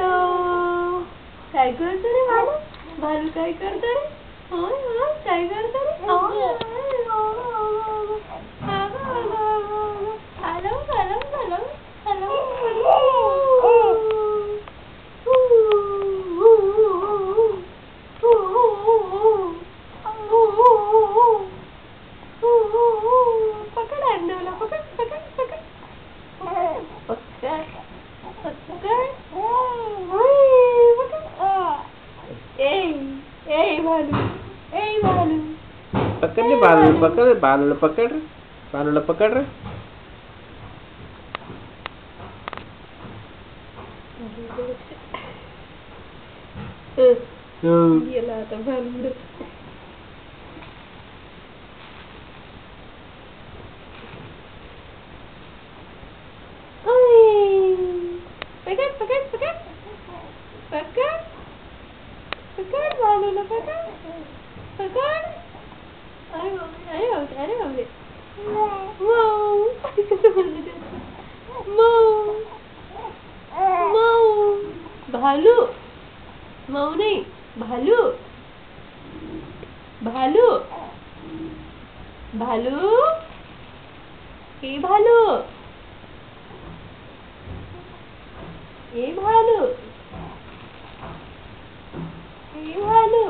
भालू काय करतो रे भालू? भालू काय करतो रे? होय होय काय करतो रे? हॅलो हॅलो हॅलो हॅलो पकड अंडवला पकड पकड पकड पकड पकड ए भालू ए भालू पकड़ ले बालू पकड़ बालूला पकड़ बालूला पकड़ रे गेला आता भालू पकड पकड पकड पकड पकड भालूला पकड पकड अरे बापरे अरे बापरे मऊ कसं बोललं ते मऊ मऊ भालू मऊ नाही भालू भालू भालू ए भालू ए भालू ए भालू